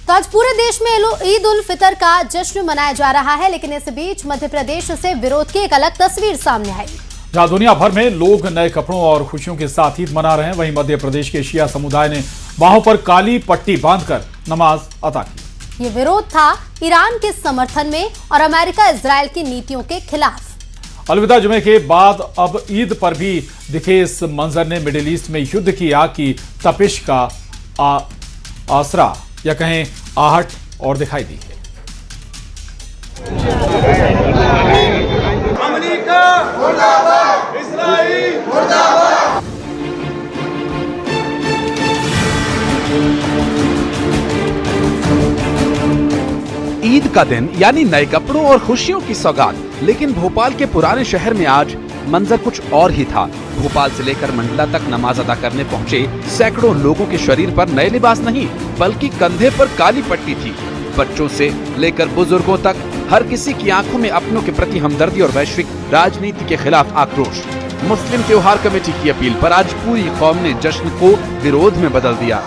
तो आज पूरे देश में ईद उल फितर का जश्न मनाया जा रहा है, लेकिन इस बीच मध्य प्रदेश से विरोध की एक अलग तस्वीर सामने आई। जहां दुनिया भर में लोग नए कपड़ों और खुशियों के साथ ईद मना रहे हैं, वहीं मध्य प्रदेश के शिया समुदाय ने बाहों पर काली पट्टी बांधकर नमाज अदा की। ये विरोध था ईरान के समर्थन में और अमेरिका इजराइल की नीतियों के खिलाफ। अलविदा जुमे के बाद अब ईद पर भी दिखे इस मंजर ने मिडिल ईस्ट में युद्ध की आग की तपिश का आसरा या कहें आहट और दिखाई दी है। अमेरिका मुर्दाबाद, इस्राइल मुर्दाबाद। ईद का दिन यानी नए कपड़ों और खुशियों की सौगात, लेकिन भोपाल के पुराने शहर में आज मंजर कुछ और ही था। भोपाल से लेकर मंडला तक नमाज अदा करने पहुंचे सैकड़ों लोगों के शरीर पर नए लिबास नहीं, बल्कि कंधे पर काली पट्टी थी। बच्चों से लेकर बुजुर्गों तक हर किसी की आंखों में अपनों के प्रति हमदर्दी और वैश्विक राजनीति के खिलाफ आक्रोश। मुस्लिम त्योहार कमेटी की अपील पर आज पूरी कौम ने जश्न को विरोध में बदल दिया।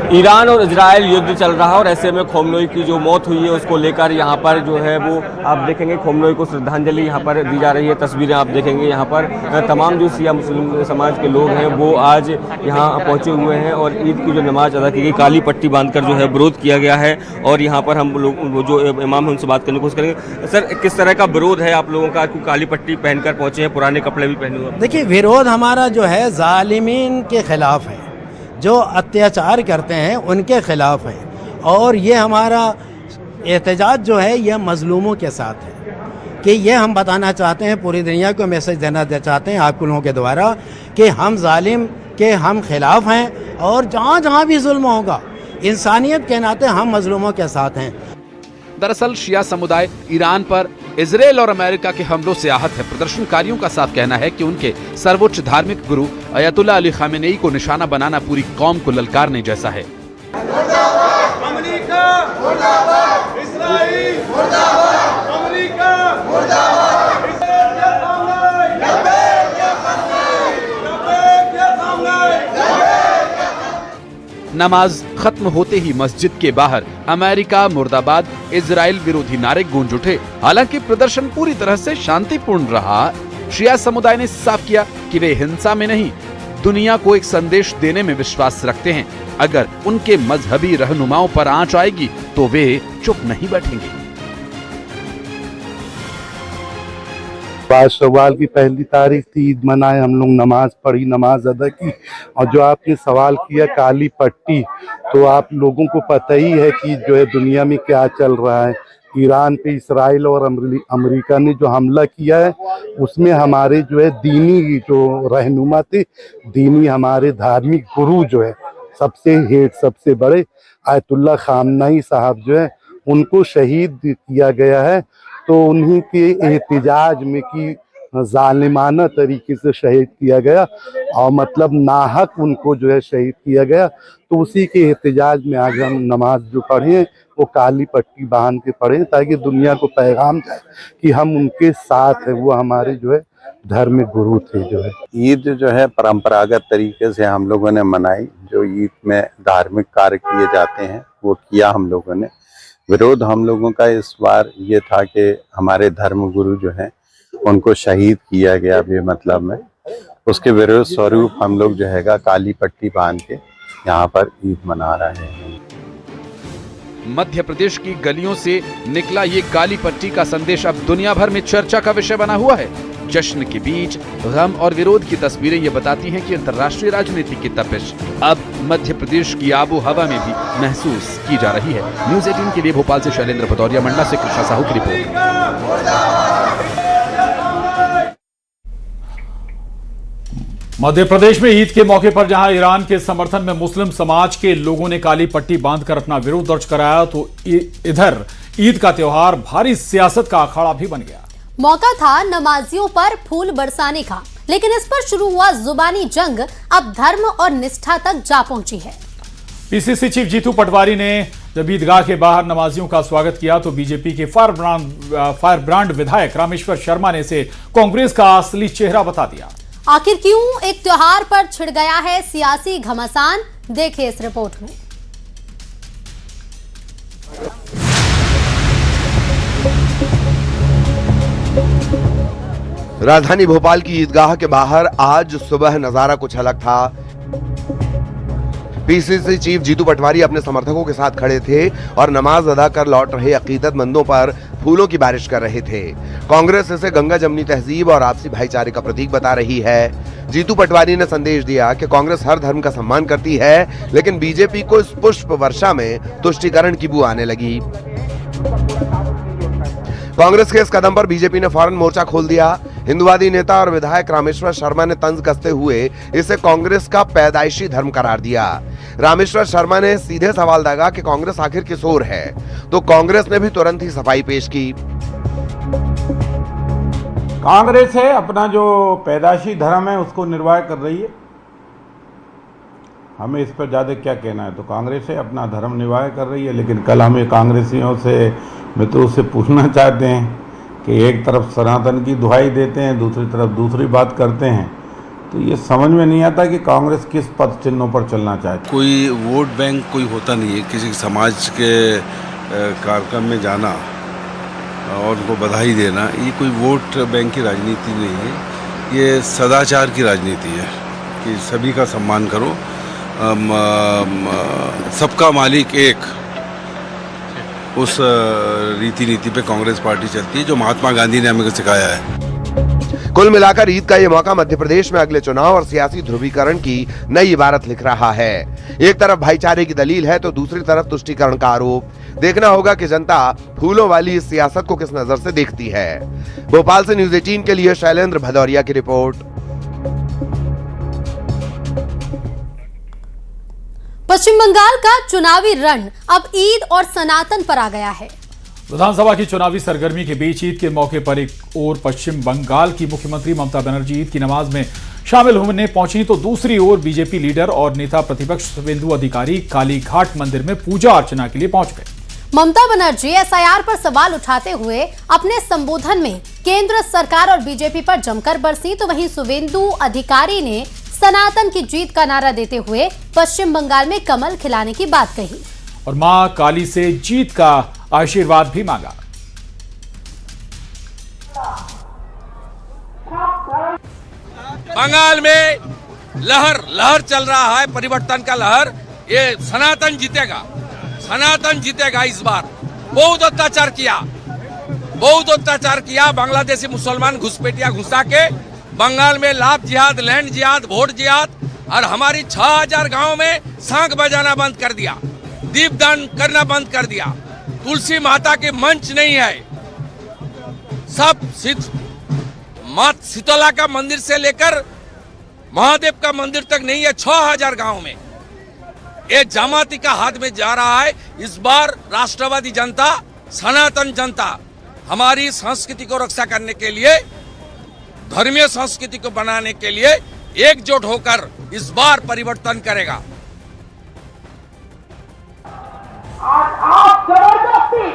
ईरान और इजराइल युद्ध चल रहा है और ऐसे में खोमनोई की जो मौत हुई है उसको लेकर यहाँ पर जो है वो आप देखेंगे खोमनोई को श्रद्धांजलि यहाँ पर दी जा रही है। तस्वीरें आप देखेंगे यहाँ पर तमाम जो शिया मुस्लिम समाज के लोग हैं वो आज यहाँ पहुँचे हुए हैं और ईद की जो नमाज अदा की गई, काली पट्टी बांधकर जो है विरोध किया गया है। और यहाँ पर हम लोग जो इमाम है उनसे बात करने की कोशिश करेंगे। सर, किस तरह का विरोध है आप लोगों का? काली पट्टी पहनकर पहुँचे हैं, पुराने कपड़े भी पहने हुए। देखिए, विरोध हमारा जो है जालिमीन के खिलाफ है, जो अत्याचार करते हैं उनके खिलाफ है। और ये हमारा एहतजाज जो है यह मजलूमों के साथ है कि ये हम बताना चाहते हैं, पूरी दुनिया को मैसेज देना चाहते हैं आप लोगों के द्वारा कि हम जालिम के हम खिलाफ हैं और जहाँ जहाँ भी जुल्म होगा इंसानियत के नाते हम मजलूमों के साथ हैं। दरअसल शिया समुदाय ईरान पर इजराइल और अमेरिका के हमलों से आहत है। प्रदर्शनकारियों का साफ कहना है कि उनके सर्वोच्च धार्मिक गुरु अयतुल्ला अली खामेनेई को निशाना बनाना पूरी कौम को ललकारने जैसा है। अमेरिका मुर्दाबाद, इस्राइल मुर्दाबाद, अमेरिका मुर्दाबाद। नमाज खत्म होते ही मस्जिद के बाहर अमेरिका मुर्दाबाद, इजराइल विरोधी नारे गूंज उठे। हालांकि प्रदर्शन पूरी तरह से शांतिपूर्ण रहा। शिया समुदाय ने साफ किया कि वे हिंसा में नहीं, दुनिया को एक संदेश देने में विश्वास रखते हैं। अगर उनके मजहबी रहनुमाओं पर आंच आएगी तो वे चुप नहीं बैठेंगे। आज शव्वाल की पहली तारीख थी, ईद मनाए, हम लोग नमाज पढ़ी, नमाज अदा की। और जो आपने सवाल किया काली पट्टी, तो आप लोगों को पता ही है कि जो है दुनिया में क्या चल रहा है। ईरान पे इसराइल और अमेरिका ने जो हमला किया है उसमें हमारे जो है दीनी जो रहनुमा थे, दीनी हमारे धार्मिक गुरु जो है सबसे हेड सबसे बड़े आयतुल्ला खामेनेई साहब जो है उनको शहीद किया गया है। तो उन्हीं के एहतजाज में कि जालिमाना तरीके से शहीद किया गया और मतलब नाहक उनको जो है शहीद किया गया, तो उसी के एहतजाज में आज हम नमाज जो पढ़े वो काली पट्टी बांध के पढ़े ताकि दुनिया को पैगाम जाए कि हम उनके साथ हैं। वो हमारे जो है धार्मिक गुरु थे। जो है ईद जो है परंपरागत तरीके से हम लोगों ने मनाई। जो ईद में धार्मिक कार्य किए जाते हैं वो किया हम लोगों ने। विरोध हम लोगों का इस बार ये था कि हमारे धर्म गुरु जो हैं उनको शहीद किया गया बेमतलब में, उसके विरोध स्वरूप हम लोग जो है काली पट्टी बांध के यहाँ पर ईद मना रहे हैं। मध्य प्रदेश की गलियों से निकला ये काली पट्टी का संदेश अब दुनिया भर में चर्चा का विषय बना हुआ है। जश्न के बीच गम और विरोध की तस्वीरें ये बताती हैं कि अंतर्राष्ट्रीय राजनीति की तपिश अब मध्य प्रदेश की आबो हवा में भी महसूस की जा रही है। न्यूज़ 18 के लिए भोपाल से शैलेंद्र भदौरिया, मंडला से कृष्णा साहू की रिपोर्ट। मध्य प्रदेश में ईद के मौके पर जहां ईरान के समर्थन में मुस्लिम समाज के लोगों ने काली पट्टी बांधकर अपना विरोध दर्ज कराया, तो इधर ईद का त्योहार भारी सियासत का अखाड़ा भी बन गया। मौका था नमाजियों पर फूल बरसाने का, लेकिन इस पर शुरू हुआ जुबानी जंग अब धर्म और निष्ठा तक जा पहुंची है। पीसीसी चीफ जीतू पटवारी ने जब ईदगाह के बाहर नमाजियों का स्वागत किया तो बीजेपी के फायर ब्रांड विधायक रामेश्वर शर्मा ने इसे कांग्रेस का असली चेहरा बता दिया। आखिर क्यों एक त्योहार पर छिड़ गया है सियासी घमासान, देखिए इस रिपोर्ट में। राजधानी भोपाल की ईदगाह के बाहर आज सुबह नजारा कुछ अलग था। पीसीसी चीफ जीतू पटवारी अपने समर्थकों के साथ खड़े थे और नमाज अदा कर लौट रहे अकीदतमंदों पर फूलों की बारिश कर रहे थे। कांग्रेस इसे गंगा जमनी तहजीब और आपसी भाईचारे का प्रतीक बता रही है। जीतू पटवारी ने संदेश दिया कि कांग्रेस हर धर्म का सम्मान करती है, लेकिन बीजेपी को इस पुष्प वर्षा में तुष्टीकरण की बू आने लगी। कांग्रेस के इस कदम पर बीजेपी ने फौरन मोर्चा खोल दिया। हिंदुवादी नेता और विधायक रामेश्वर शर्मा ने तंज कसते हुए इसे कांग्रेस का पैदाइशी धर्म करार दिया। रामेश्वर शर्मा ने सीधे सवाल दागा कि कांग्रेस आखिर किस ओर है, तो कांग्रेस ने भी तुरंत ही सफाई पेश की। कांग्रेस है अपना जो पैदाइशी धर्म है उसको निर्वाह कर रही है, हमें इस पर ज्यादा क्या कहना है। तो कांग्रेस है अपना धर्म निर्वाह कर रही है, लेकिन कल हमें कांग्रेसियों से मित्रों से पूछना चाहते हैं कि एक तरफ सनातन की दुहाई देते हैं, दूसरी तरफ दूसरी बात करते हैं, तो ये समझ में नहीं आता कि कांग्रेस किस पद चिन्हों पर चलना चाहती है। कोई वोट बैंक कोई होता नहीं है। किसी समाज के कार्यक्रम में जाना और उनको बधाई देना, ये कोई वोट बैंक की राजनीति नहीं है, ये सदाचार की राजनीति है कि सभी का सम्मान करो। सबका मालिक एक, उस रीति नीति पे कांग्रेस पार्टी चलती है जो महात्मा गांधी ने हमें सिखाया है। कुल मिलाकर ईद का ये मौका मध्य प्रदेश में अगले चुनाव और सियासी ध्रुवीकरण की नई इबारत लिख रहा है। एक तरफ भाईचारे की दलील है तो दूसरी तरफ तुष्टीकरण का आरोप। देखना होगा कि जनता फूलों वाली इस सियासत को किस नजर से देखती है। भोपाल से न्यूज़ 18 के लिए शैलेंद्र भदौरिया की रिपोर्ट। पश्चिम बंगाल का चुनावी रण अब ईद और सनातन पर आ गया है। विधानसभा की चुनावी सरगर्मी के बीच ईद के मौके पर एक ओर पश्चिम बंगाल की मुख्यमंत्री ममता बनर्जी ईद की नमाज में शामिल होने पहुंची, तो दूसरी ओर बीजेपी लीडर और नेता प्रतिपक्ष शुवेंदु अधिकारी कालीघाट मंदिर में पूजा अर्चना के लिए पहुंच गए। ममता बनर्जी एसआईआर पर सवाल उठाते हुए अपने संबोधन में केंद्र सरकार और बीजेपी पर जमकर बरसी, तो वहीं शुवेंदु अधिकारी ने सनातन की जीत का नारा देते हुए पश्चिम बंगाल में कमल खिलाने की बात कही और मां काली से जीत का आशीर्वाद भी मांगा। बंगाल में लहर चल रहा है, परिवर्तन का लहर। ये सनातन जीतेगा, सनातन जीतेगा। इस बार बहुत अत्याचार किया बांग्लादेशी मुसलमान घुसपैठिया घुसा के बंगाल में लाभ जिहाद, लैंड जिहाद, वोट जिहाद, और हमारी 6000 गांव में सांख बजाना बंद कर दिया, दीपदान करना बंद कर दिया। तुलसी माता के मंच नहीं है, सब मात शीतला का मंदिर से लेकर महादेव का मंदिर तक नहीं है। 6000 गांव में ये जमाती का हाथ में जा रहा है। इस बार राष्ट्रवादी जनता, सनातन जनता हमारी संस्कृति को रक्षा करने के लिए, धर्मीय संस्कृति को बनाने के लिए एकजुट होकर इस बार परिवर्तन करेगा। आज आप जबरदस्ती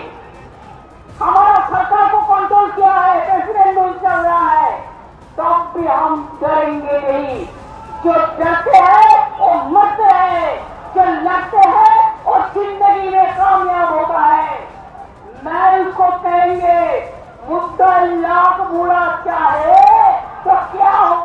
हमारा सरकार को कंट्रोल किया है, प्रेसिडेंट रूल चल रहा है, तब भी हम डरेंगे नहीं। जो डरते हैं वो मरते हैं, जो लड़ते हैं वो जिंदगी में कामयाब होता है। मैं उसको कहेंगे मुद्दा लाख बुरा चाहे तो क्या हो